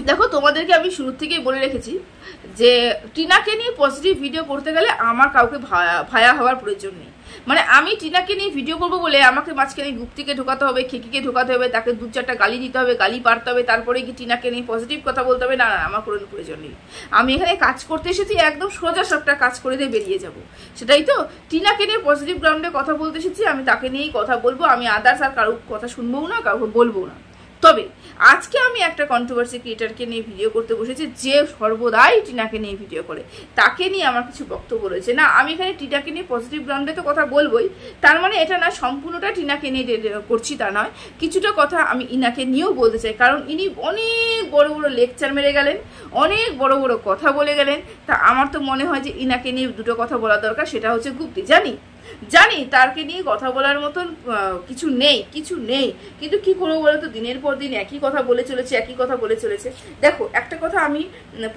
দেখো তোমাদেরকে আমি শুরু থেকেই বলে রেখেছি যে টিনাকে নিয়ে পজিটিভ ভিডিও করতে গেলে আমার কাউকে ভায়া হওয়ার প্রয়োজন নেই। মানে আমি টিনাকে নিয়ে ভিডিও করবো বলে আমাকে মাঝখানে গুপ্তিকে ঢোকাতে হবে, খেকিকে ঢোকাতে হবে, তাকে 2-4টা গালি দিতে হবে, গালি পারতে হবে, তারপরে কি টিনাকে নিয়ে পজিটিভ কথা বলতে হবে? না না, আমার কোনো প্রয়োজন নেই। আমি এখানে কাজ করতে এসেছি, একদম সোজা সবটা কাজ করে দিয়ে বেরিয়ে যাব, সেটাই তো। টিনাকে নিয়ে পজিটিভ গ্রাউন্ডে কথা বলতে এসেছি, আমি তাকে নিয়েই কথা বলবো। আমি আদার্স আর কারোর কথা শুনবও না, কাউকে বলবো না। তবে আজকে আমি একটা কন্ট্রোভার্সি ক্রিয়েটারকে নিয়ে ভিডিও করতে বসেছি, যে সর্বদাই টিনাকে নিয়ে ভিডিও করে। তাকে নিয়ে আমার কিছু বক্তব্য রয়েছে। না, আমি এখানে টিনাকে নিয়ে পজিটিভ গ্রাউন্ডে তো কথা বলবোই, তার মানে এটা না সম্পূর্ণটা টিনাকে নিয়ে করছি তা নয়। কিছুটা কথা আমি ইনাকে নিয়েও বলতে চাই, কারণ ইনি অনেক বড় বড় লেকচার মেরে গেলেন, অনেক বড় বড় কথা বলে গেলেন। তা আমার তো মনে হয় যে ইনাকে নিয়ে দুটো কথা বলা দরকার, সেটা হচ্ছে গুপ্তি। জানি তারকে নিয়ে কথা বলার মতন কিছু নেই, কিন্তু কি করবো বলো তো, দিনের পর দিন একই কথা বলে চলেছে। দেখো, একটা কথা আমি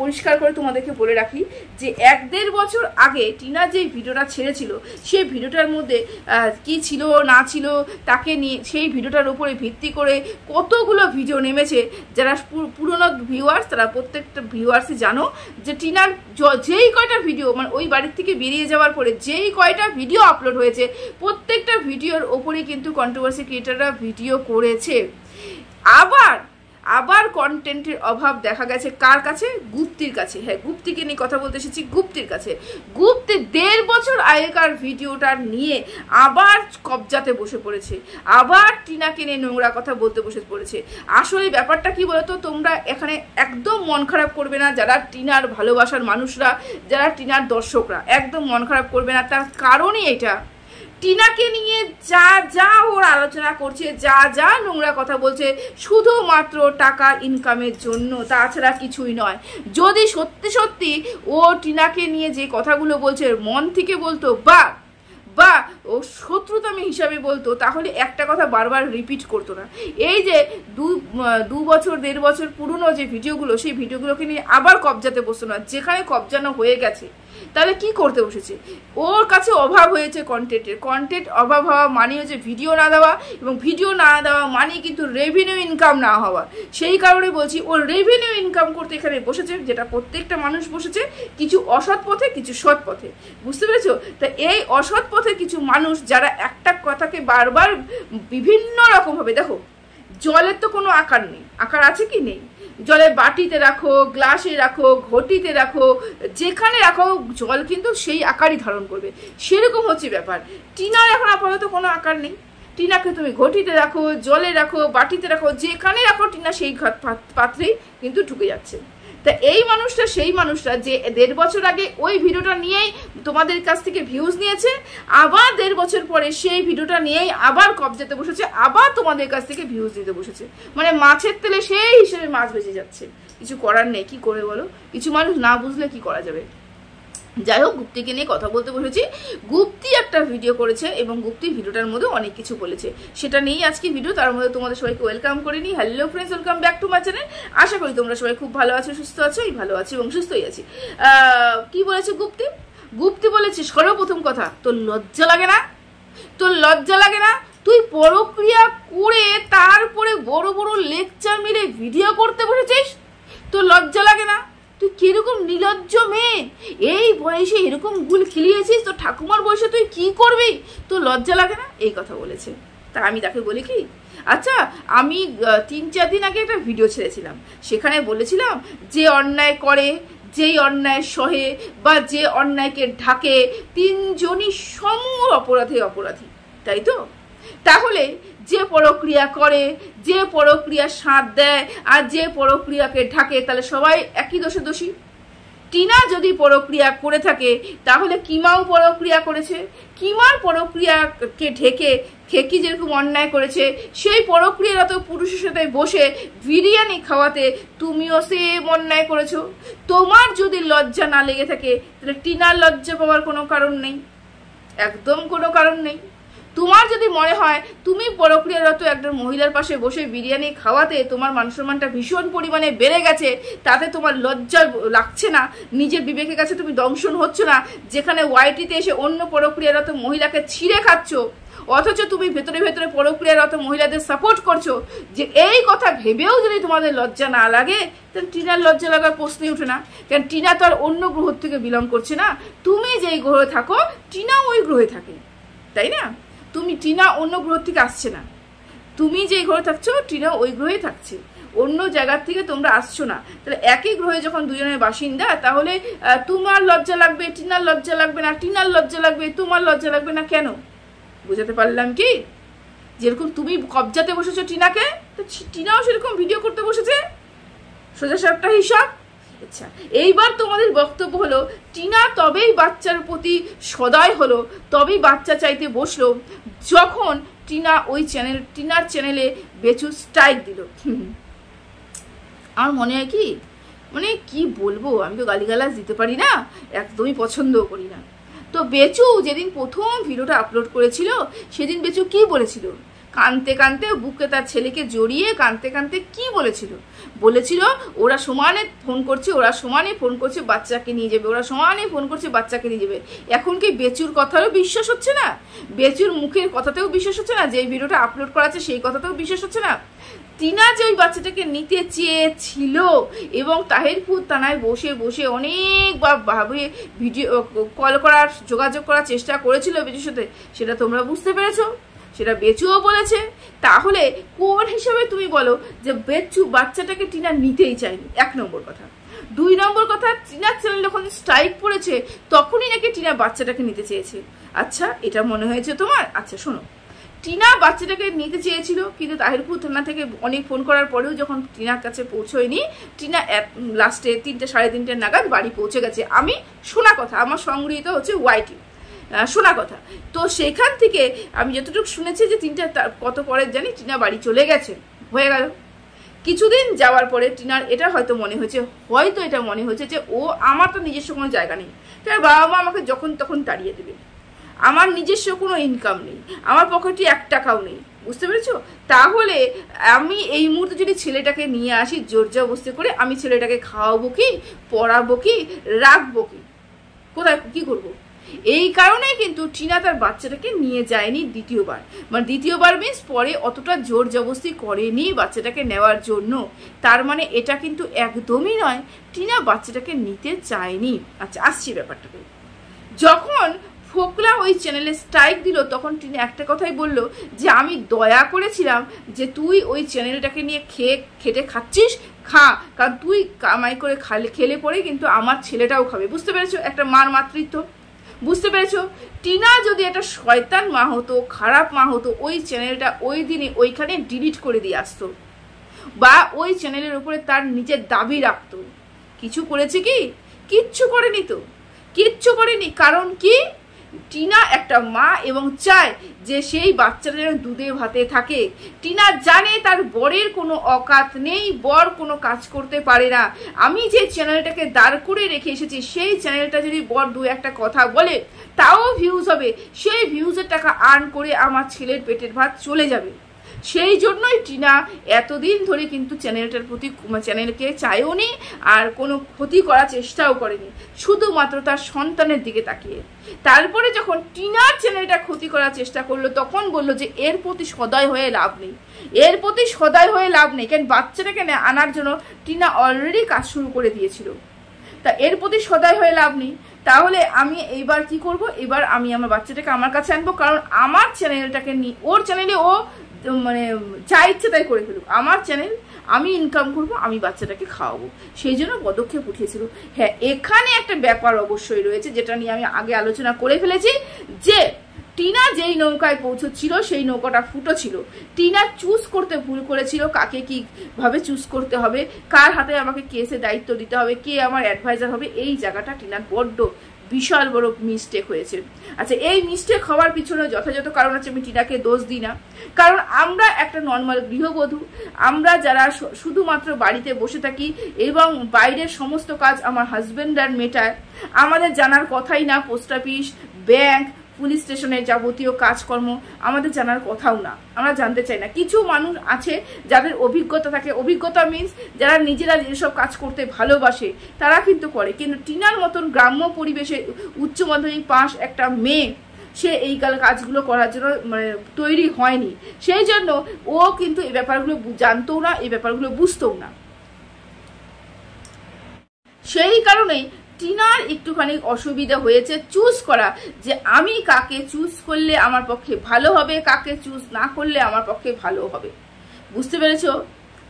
পরিষ্কার করে তোমাদেরকে বলে রাখি যে 1-1.5 বছর আগে টিনা যে ভিডিওটা ছেড়েছিল, সেই ভিডিওটার মধ্যে কি ছিল না ছিল তাকে নিয়ে, সেই ভিডিওটার উপরে ভিত্তি করে কতগুলো ভিডিও নেমেছে। যারা পুরনো ভিউয়ার্স, তারা প্রত্যেকটা ভিউয়ার্সই জানো যে টিনার যেই কয়টা ভিডিও, মানে ওই বাড়ির থেকে বেরিয়ে যাওয়ার পরে যেই কয়টা ভিডিও আপলোড হয়েছে, প্রত্যেকটা ভিডিওর ওপরে কিন্তু কন্ট্রোভার্সি ক্রিয়েটাররা ভিডিও করেছে। আবার কন্টেন্টের অভাব দেখা গেছে কার কাছে? গুপ্তির কাছে। হ্যাঁ, গুপ্তিকে নিয়ে কথা বলতে এসেছি, গুপ্তির কাছে। গুপ্তি 1.5 বছর আগেকার ভিডিওটা নিয়ে আবার কবজাতে বসে পড়েছে, আবার টিনাকে নিয়ে নোংরা কথা বলতে বসে পড়েছে। আসলে ব্যাপারটা কি বলতো, তোমরা এখানে একদম মন খারাপ করবে না, যারা টিনার ভালোবাসার মানুষরা, যারা টিনার দর্শকরা, একদম মন খারাপ করবে না। তার কারণই এটা, টিনাকে নিয়ে যা ওর আলোচনা করছে, যা নোংরা কথা বলছে, শুধুমাত্র টাকা ইনকামের জন্য, তাছাড়া কিছুই নয়। যদি সত্যি সত্যি ও টিনাকে নিয়ে যে কথাগুলো বলছে মন থেকে বলতো, বা ও শত্রুতামি হিসাবে বলতো, তাহলে একটা কথা বারবার রিপিট করতো না। এই যে 2 বছর 1.5 বছর পুরনো যে ভিডিওগুলো, সেই ভিডিওগুলোকে নিয়ে আবার কবজাতে বসতো না, যেখানে কবজানো হয়ে গেছে। তাহলে কি করতে বসেছে? ওর কাছে অভাব হয়েছে কন্টেন্ট অভাব হওয়া মানে হচ্ছে ভিডিও না দেওয়া, এবং ভিডিও না দেওয়া মানে কিন্তু রেভিনিউ ইনকাম না হওয়া। সেই কারণে বলছি, ওর রেভিনিউ ইনকাম করতে এখানে বসেছে, যেটা প্রত্যেকটা মানুষ বসেছে, কিছু অসৎ পথে, কিছু সৎ পথে। বুঝতে পেরেছো? তা এই অসৎ পথে কিছু মানুষ যারা একটা কথাকে বারবার বিভিন্ন রকম ভাবে, দেখো জলের তো কোনো আকার নেই, আকার আছে কি? নেই। জলে বাটিতে রাখো, গ্লাসে রাখো, ঘটিতে রাখো, যেখানে রাখো জল কিন্তু সেই আকারই ধারণ করবে। সেরকম হচ্ছে ব্যাপার। টিনার এখন আপাতত কোনো আকার নেই। টিনাকে তুমি ঘটিতে রাখো, জলে রাখো, বাটিতে রাখো, যেখানে রাখো টিনা সেই পাত্রেই কিন্তু ঢুকে যাচ্ছে। তা এই মানুষটা সেই মানুষটা যে 1.5 বছর আগে ওই ভিডিওটা নিয়েই তোমাদের কাছ থেকে ভিউজ নিয়েছে, আবার 1.5 বছর পরে সেই ভিডিওটা নিয়েই আবার কবজাতে বসেছে, আবার তোমাদের কাছ থেকে ভিউজ দিতে বসেছে। মানে মাছের তেলে সেই হিসেবে মাছ বেঁচে যাচ্ছে। কিছু করার নেই, কি করে বলো? কিছু মানুষ না বুঝলে কি করা যাবে? যাই হোক, গুপ্তিকে নিয়ে কথা বলতে বসেছি। গুপ্তি একটা ভিডিও করেছে এবং গুপ্তি ভিডিওটার মধ্যে অনেক কিছু বলেছে, সেটা নিয়েই আজকে ভিডিও। তার মধ্যে তোমাদের সবাইকে ওয়েলকাম করে নিই। Hello friends, welcome back to my channel. আশা করি তোমরা সবাই খুব ভালো আছো, সুস্থ আছো। এই ভালো আছি এবং সুস্থই আছি। কি বলেছে গুপ্তি বলেছে, সর্বপ্রথম কথা, তোর লজ্জা লাগে না? তুই পরক্রিয়া করে তারপরে বড় বড় লেকচার মেরে ভিডিও করতে বসেছিস? তোর লজ্জা লাগে না? তুই কিরকম নির্লজ্জ মেয়ে, এই বয়সে এরকম গুল খিলিয়েছিস, তোর ঠাকুমার বয়সে তুই কি করবি? তোর লজ্জা লাগে না? এই কথা বলেছে। তা আমি তাকে বলি কি, আচ্ছা আমি 3-4 দিন আগে একটা ভিডিও ছেড়েছিলাম, সেখানে বলেছিলাম যে অন্যায় করে, যেই অন্যায় সহে বা যে অন্যায়কে ঢাকে, 3জনই সমূহ অপরাধী, তাই তো? তাহলে যে পরক্রিয়া করে, যে পরক্রিয়া সাথ দেয় আর যে পরক্রিয়াকে ঢাকে, তাহলে সবাই একই দোষী। টিনা যদি পরক্রিয়া করে থাকে, তাহলে কিমাও পরক্রিয়া করেছে। কিমার পরক্রিয়াকে ঢেকে খেকি যেরকম অন্যায় করেছে, সেই পরক্রিয়ারত পুরুষের সাথে বসে বিরিয়ানি খাওয়াতে তুমিও সেম অন্যায় করেছো। তোমার যদি লজ্জা না লেগে থাকে, তাহলে টিনার লজ্জা পাওয়ার কোনো কারণ নেই, একদম কোনো কারণ নেই। তোমার যদি মনে হয় তুমি পরক্রিয়ারত একজন মহিলার পাশে বসে বিরিয়ানি খাওয়াতে তোমার মান সম্মানটা ভীষণ পরিমাণে বেড়ে গেছে, তাতে তোমার লজ্জা লাগছে না, নিজের বিবেকের কাছে তুমি দংশন হচ্ছ না, যেখানে ওয়াইটিতে এসে অন্য পরক্রিয়ারত মহিলাকে ছিঁড়ে খাচ্ছ, অথচ তুমি ভেতরে ভেতরে পরক্রিয়ারত মহিলাদের সাপোর্ট করছো। যে এই কথা ভেবেও যদি তোমাদের লজ্জা না লাগে, তাহলে টিনার লজ্জা লাগার প্রশ্নই ওঠে না। কারণ টিনা তো আর অন্য গ্রহ থেকে বিলং করছে না। তুমি যেই গ্রহে থাকো টিনা ওই গ্রহে থাকে, তাই না? টিনা অন্য গ্রহ থেকে আসছে না। তুমি যেই গ্রহে থাকছো টিনা ওই গ্রহে থাকছে, অন্য জায়গার থেকে তোমরা আসছো না। তাহলে একই গ্রহে যখন দুজনের বাসিন্দা, তাহলে তোমার লজ্জা লাগবে, টিনার লজ্জা লাগবে না, টিনার লজ্জা লাগবে, তোমার লজ্জা লাগবে না কেন? বুঝাতে পারলাম কি? যেরকম তুমি কবজাতে বসেছো টিনাকে, তো টিনাও সেরকম ভিডিও করতে বসেছে। সোজা সাপটা হিসাব। আচ্ছা, এইবার তোমাদের বক্তব্য হলো টিনা তবেই বাচ্চার প্রতি সদয় হলো, তবেই বাচ্চা চাইতে বসলো যখন টিনার চ্যানেলে বেচু স্ট্রাইক দিল। আমার মনে হয় কি বলবো, আমি তো গালিগালাজ দিতে পারি না, একদমই পছন্দও করি না। তো বেচু যেদিন প্রথম ভিডিওটা আপলোড করেছিল, সেদিন বেচু কি বলেছিল? কানতে কানতে বুকে তার ছেলেকে জড়িয়ে কানতে কানতে কি বলেছিল? ওরা সমানে ফোন করছে বাচ্চাকে নিয়ে যাবে, ওরা সমানে ফোন করছে বাচ্চাকে নিয়ে যাবে। এখন কি বেচুর কথারও বিশ্বাস হচ্ছে না? বেচুর মুখের কথাতেও বিশ্বাস হচ্ছে না? যে ভিডিওটা আপলোড করা আছে সেই কথাতেও বিশ্বাস হচ্ছে না? টিনা যে ওই বাচ্চাটাকে নিতে চেয়েছিল এবং তাহিরপুর থানায় বসে বসে অনেকভাবে ভিডিও কল করার, যোগাযোগ করার চেষ্টা করেছিল বেচুর সাথে, সেটা তোমরা বুঝতে পেরেছো, সেটা বেচুও বলেছে। তাহলে কোন হিসাবে তুমি বলো যে বেচু বাচ্চাটাকে টিনা নিতেই চায়নি? 1 নম্বর কথা। 2 নম্বর কথা, টিনার চ্যানেল যখন স্ট্রাইক পড়েছে তখনই নাকি টিনা বাচ্চাটাকে নিতে চেয়েছে। আচ্ছা, এটা মনে হয়েছে তোমার? আচ্ছা শোনো, টিনা বাচ্চাটাকে নিতে চেয়েছিল, কিন্তু তাহিরপুর থানা থেকে অনেক ফোন করার পরেও যখন টিনার কাছে পৌঁছয়নি, টিনা লাস্টে 3টে 3:30 নাগাদ বাড়ি পৌঁছে গেছে। আমি শোনা কথা, আমার সংগৃহীত হচ্ছে ওয়াইটি শোনা কথা। তো সেখান থেকে আমি যতটুকু শুনেছি যে 3টা কত পরে জানি টিনা বাড়ি চলে গেছে, হয়ে গেল। কিছুদিন যাওয়ার পরে টিনার এটা হয়তো মনে হয়েছে যে ও আমার তো নিজস্ব কোনো জায়গা নেই, তাই বাবা মা আমাকে যখন তখন তাড়িয়ে দেবে, আমার নিজস্ব কোনো ইনকাম নেই, আমার পকেটে 1 টাকাও নেই, বুঝতে পেরেছো? তাহলে আমি এই মুহূর্তে যদি ছেলেটাকে নিয়ে আসি জোর জবরদস্তি করে, আমি ছেলেটাকে খাওয়াবো কি, পড়াবো কি, রাখবো কি, কোথায় কি করবো? এই কারণেই কিন্তু টিনা তার বাচ্চাটাকে নিয়ে যায়নি দ্বিতীয়বার। মানে দ্বিতীয়বার মিন্স পরে অতটা জোর জবরদস্তি করেনি বাচ্চাটাকে নেওয়ার জন্য। তার মানে এটা কিন্তু একদমই নয় টিনা বাচ্চাটাকে নিতে চায়নি। আচ্ছা, আসছি ব্যাপারটাকে। যখন ফোকলা ওই চ্যানেলে স্ট্রাইক দিল, তখন টিনা একটা কথাই বলল যে আমি দয়া করেছিলাম যে তুই ওই চ্যানেলটাকে নিয়ে খেটে খাচ্ছিস, খা, কারণ তুই কামাই করে খেলে পরে কিন্তু আমার ছেলেটাও খাবে। বুঝতে পেরেছো? একটা মার মাতৃত্ব, বুঝতে পেরেছো? টিনা যদি একটা শয়তান মা হতো, খারাপ মা হতো, ওই চ্যানেলটা ওই দিনে ওইখানে ডিলিট করে দিয়ে আসতো, বা ওই চ্যানেলের উপরে তার নিজের দাবি রাখতো। কিছু করেছে কি? কিচ্ছু করেনি তো, কিচ্ছু করেনি। কারণ কি? টিনা একটা মা এবং চায় যে সেই বাচ্চাটা যেন দুধে ভাতে থাকে। টিনা জানে তার বরের কোনো অকাত নেই, বর কোনো কাজ করতে পারে না। আমি যে চ্যানেলটাকে দাঁড় করে রেখে এসেছি, সেই চ্যানেলটা যদি বর 2-1টা কথা বলে তাও ভিউজ হবে, সেই ভিউজের টাকা আর্ন করে আমার ছেলের পেটের ভাত চলে যাবে। সেই জন্যই টিনা এতদিন ধরে কিন্তু চ্যানেলকে চায়ও নি, আর কোনো ক্ষতি করার চেষ্টাও করেনি, শুধুমাত্র তার সন্তানের দিকে তাকিয়ে। তারপরে যখন টিনার চ্যানেলটা ক্ষতি করার চেষ্টা করলো, তখন বললো যে এর প্রতি সদয় হয়ে লাভ নেই, কারণ বাচ্চাটাকে আনার জন্য টিনা অলরেডি কাজ শুরু করে দিয়েছিল। তা এর প্রতি সদয় হয়ে লাভ নেই। তাহলে আমি এইবার কি করব? এবার আমি আমার বাচ্চাটাকে আমার কাছে আনবো, কারণ আমার চ্যানেলটাকে নিয়ে ওর চ্যানেলে ও মানে যা ইচ্ছে তাই করে ফেলুক, আমার চ্যানেল, আমি ইনকাম করব, আমি বাচ্চাটাকে খাওয়াবো, সেই জন্য পদক্ষেপ উঠিয়েছিল। হ্যাঁ, এখানে একটা ব্যাপার অবশ্যই রয়েছে, যেটা নিয়ে আমি আগে আলোচনা করে ফেলেছি, যে টিনা যেই নৌকায় পৌঁছচ্ছিল সেই নৌকাটা ফুটো ছিল। টিনা চুজ করতে ভুল করেছিল, কাকে কিভাবে চুজ করতে হবে, কার হাতে আমাকে কেসে দায়িত্ব দিতে হবে, কে আমার অ্যাডভাইজার হবে, এই জায়গাটা টিনার বড্ড বিশাল বড় মিস্টেক হয়েছে। আচ্ছা, এই মিস্টেক হওয়ার পিছনে যথাযথ কারণ আছে, আমি টিনাকে দোষ দিই না। কারণ আমরা একটা নর্মাল গৃহবধূ, আমরা যারা শুধুমাত্র বাড়িতে বসে থাকি এবং বাইরের সমস্ত কাজ আমার হাজবেন্ড আর মেটায়, আমাদের জানার কথাই না পোস্ট অফিস, ব্যাংক, পুলিশ স্টেশনের যাবতীয় কাজকর্ম আমাদের জানার কথাও না, আমরা জানতে চাই না। কিছু মানুষ আছে যাদের অভিজ্ঞতা থাকে, অভিজ্ঞতা মিন্স যারা নিজেরা যেসব কাজ করতে ভালোবাসে তারা কিন্তু করে। কিন্তু টিনার মতন গ্রাম্য পরিবেশে উচ্চ মাধ্যমিক পাস একটা মেয়ে সে এই কাজগুলো করার জন্য মানে তৈরি হয়নি, সেই জন্য ও কিন্তু এই ব্যাপারগুলো জানতও না, এই ব্যাপারগুলো বুঝতেও না। সেই কারণেই টিনার একটুখানি অসুবিধা হয়েছে চুজ করা, যে আমি কাকে চুজ করলে আমার পক্ষে ভালো হবে, কাকে চুজ না করলে আমার পক্ষে ভালো হবে। বুঝতে পেরেছো?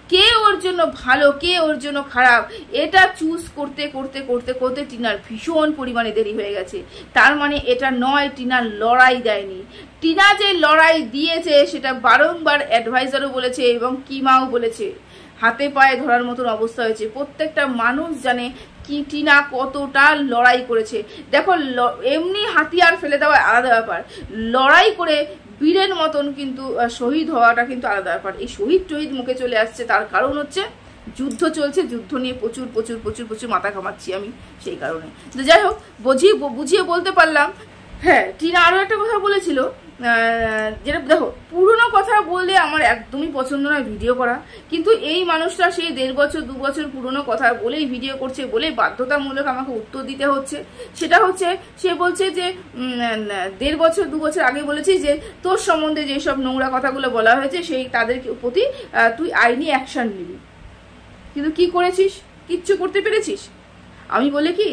কে ওর জন্য ভালো, কে ওর জন্য খারাপ, এটা চুজ করতে করতে করতে করতে টিনার ভীষণ পরিমাণে দেরি হয়ে গেছে। তার মানে এটা নয় টিনার লড়াই দেয়নি। টিনা যে লড়াই দিয়েছে সেটা বারংবার অ্যাডভাইজারও বলেছে এবং কিমাও বলেছে, হাতে পায়ে ধরার মতন অবস্থা হয়েছে। প্রত্যেকটা মানুষ জানে কি টিনা কতটা লড়াই করেছে। দেখো, এমনি হাতিয়ার ফেলে দেওয়া আলাদা ব্যাপার, লড়াই করে বীরের মতন কিন্তু শহীদ হওয়াটা কিন্তু আলাদা ব্যাপার। এই শহীদ মুখে চলে আসছে, তার কারণ হচ্ছে যুদ্ধ চলছে, যুদ্ধ নিয়ে প্রচুর প্রচুর প্রচুর প্রচুর মাথা ঘামাচ্ছি আমি সেই কারণে। তো যাই হোক, বুঝিয়ে বলতে পারলাম। হ্যাঁ, টিনা আরো একটা কথা বলেছিল, যেটা দেখো, পুরনো কথা বললে আমার একদমই পছন্দ নয় ভিডিও করা, কিন্তু এই মানুষটা সেই 1.5 বছর 2 বছর পুরনো কথা বলেই ভিডিও করছে, বলেই বাধ্যতামূলক আমাকে উত্তর দিতে হচ্ছে। সেটা হচ্ছে, সে বলছে যে 1.5 বছর 2 বছর আগে বলেছি যে তোর সম্বন্ধে যেসব নোংরা কথাগুলো বলা হয়েছে সেই তাদের প্রতি তুই আইনি অ্যাকশন নিবি, কিন্তু কি করেছিস? কিচ্ছু করতে পেরেছিস? আমি বলে কি,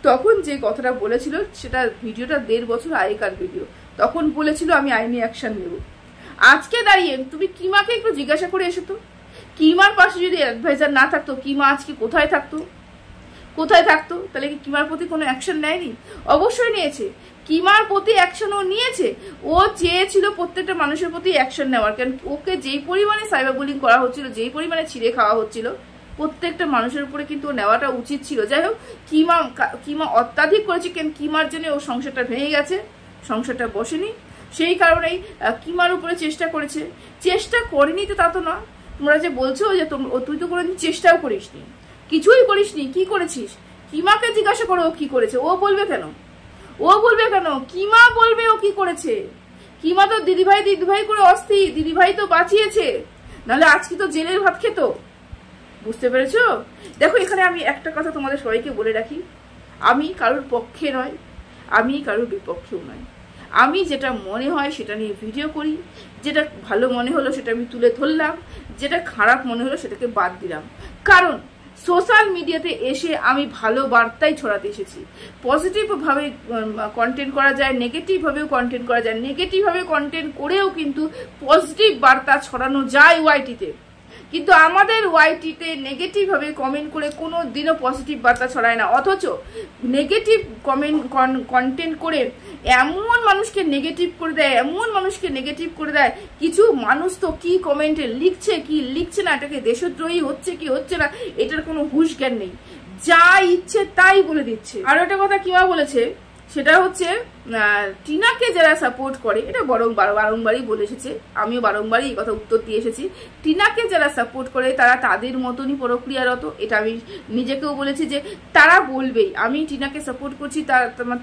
তখন যে কথাটা বলেছিল সেটা ভিডিওটা 1.5 বছর আগেকার ভিডিও, তখন বলেছিল আমি আইনি অ্যাকশন নেব। আজকে দাঁড়িয়ে তুমি কিমাকে একটু জিজ্ঞাসা করে এসো তো, কিমার পাশে যদি অ্যাডভাইজার না থাকতো, কিমা আজকে কোথায় থাকতো? তাহলে কি কিমার প্রতি কোনো অ্যাকশন নেয়নি? অবশ্যই নিয়েছে। কিমার প্রতি অ্যাকশনও নিয়েছে। ও চেয়েছিল প্রত্যেকটা মানুষের প্রতি অ্যাকশন নেওয়ার, কারণ ওকে যেই পরিমাণে সাইবার বুলিং করা হচ্ছিল, যেই পরিমাণে ছিঁড়ে খাওয়া হচ্ছিল, প্রত্যেকটা মানুষের উপরে কিন্তু নেওয়াটা উচিত ছিল। যাই হোক, কিমা অত্যাধিক করেছে, কেন কিমার জন্য ও সংসারটা ভেঙে গেছে, সংসারটা বসেনি। সেই কারণেই কিমার উপরে চেষ্টা করেছে। চেষ্টা করেনি তো তা তো না, তোমরা যে বলছো যে তুই তো কোনোদিন চেষ্টাও করিসনি, কিছুই করিসনি। কি করেছিস? কিমাকে জিজ্ঞাসা করো ও কি করেছে। ও বলবে কেন? কিমা বলবে ও কি করেছে। কিমা তো দিদিভাই করে অস্থির, দিদিভাই তো বাঁচিয়েছে, নাহলে আজকে তো জেলের ভাত খেত। বুঝতে পেরেছো? দেখো, এখানে আমি একটা কথা তোমাদের সবাইকে বলে রাখি, আমি কারোর পক্ষে নয়, আমি কারোর বিপক্ষেও নয়। আমি যেটা মনে হয় সেটা নিয়ে ভিডিও করি, যেটা ভালো মনে হলো সেটা আমি তুলে ধরলাম, যেটা খারাপ মনে হলো সেটাকে বাদ দিলাম। কারণ সোশ্যাল মিডিয়াতে এসে আমি ভালো বার্তাই ছড়াতে এসেছি। পজিটিভভাবে কন্টেন্ট করা যায়, নেগেটিভভাবেও কন্টেন্ট করা যায়, নেগেটিভভাবে কন্টেন্ট করেও কিন্তু পজিটিভ বার্তা ছড়ানো যায় ওয়াইটিতে। কিন্তু আমাদের ওয়াইটিতে নেগেটিভভাবে কমেন্ট করে কোনো দিনও পজিটিভ বার্তা ছড়ায় না, অথচ নেগেটিভ কন্টেন্ট করে এমন মানুষকে নেগেটিভ করে দেয়, কিছু মানুষ তো কি কমেন্টে লিখছে কি লিখছে না, এটাকে দেশদ্রোহী হচ্ছে কি হচ্ছে না এটার কোনো হুঁশ জ্ঞান নেই, যা ইচ্ছে তাই বলে দিচ্ছে। আর একটা কথা কিমা বলেছে, সেটা হচ্ছে টিনাকে যারা সাপোর্ট করে, এটা বারংবারই বলে এসেছে, আমিও বারংবারই এই কথা উত্তর দিয়ে এসেছি, টিনাকে যারা সাপোর্ট করে তারা তাদের মতনই প্রক্রিয়ারত। এটা আমি নিজেকেও বলেছি যে তারা বলবেই আমি টিনাকে সাপোর্ট করছি,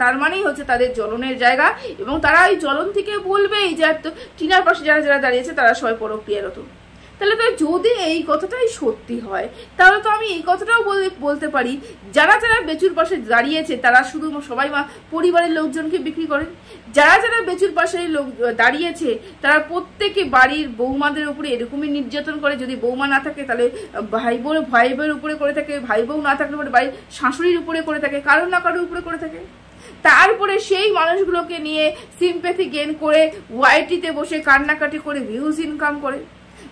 তার মানেই হচ্ছে তাদের জ্বলনের জায়গা, এবং তারা এই জ্বলন থেকে বলবেই যে টিনার পাশে যারা দাঁড়িয়েছে তারা সবাই প্রক্রিয়ারত। তাহলে তো যদি এই কথাটাই সত্যি হয়, তাহলে তো আমি এই কথাটাও বলতে পারি, যারা বেচুর পাশে দাঁড়িয়েছে তারা শুধু সবাই পরিবারের লোকজনকে বিক্রি করে, যারা বেচুর পাশে দাঁড়িয়েছে তারা প্রত্যেকে বাড়ির বৌমাদের উপরে এরকমই নির্যাতন করে। যদি বৌমা না থাকে তাহলে ভাই বোনের উপরে করে থাকে, ভাই বউ না থাকলে বাড়ির শাশুড়ির উপরে করে থাকে, কারোর না কারোর উপরে করে থাকে। তারপরে সেই মানুষগুলোকে নিয়ে সিম্প্যাথি গেইন করে ওয়াইটিতে বসে কান্নাকাটি করে ভিউজ ইনকাম করে।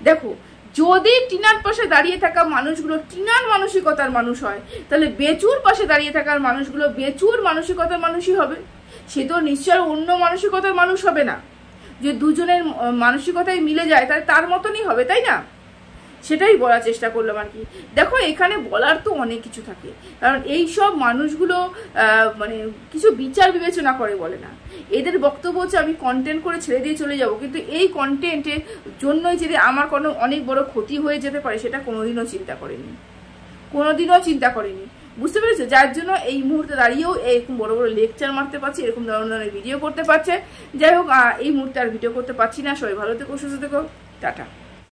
দেখো, যদি টিনার পাশে দাঁড়িয়ে থাকা মানুষগুলো টিনার মানসিকতার মানুষ হয়, তাহলে বেচুর পাশে দাঁড়িয়ে থাকার মানুষগুলো বেচুর মানসিকতার মানুষই হবে। সে তো নিশ্চয় অন্য মানসিকতার মানুষ হবে না। যে দুজনের মানসিকতায় মিলে যায় তাহলে তার মতনই হবে, তাই না? সেটাই বলার চেষ্টা করলাম আর কি। দেখো, এখানে বলার তো অনেক কিছু থাকে, কারণ এই সব মানুষগুলো মানে কিছু বিচার বিবেচনা করে বলে না। এদের বক্তব্য হচ্ছে আমি কন্টেন্ট করে ছেড়ে দিয়ে চলে যাব, কিন্তু এই কন্টেন্টের জন্যই যদি আমার কোনো অনেক বড় ক্ষতি হয়ে যেতে পারে সেটা কোনোদিনও চিন্তা করেনি। বুঝতে পেরেছো? যার জন্য এই মুহূর্তে দাঁড়িয়েও এরকম বড় বড় লেকচার মারতে পারছে, এরকম ধরনের ভিডিও করতে পারছে। যাই হোক, এই মুহূর্তে আর ভিডিও করতে পারছি না। সবাই ভালো থেকো, সুস্থ থেকো, টাটা।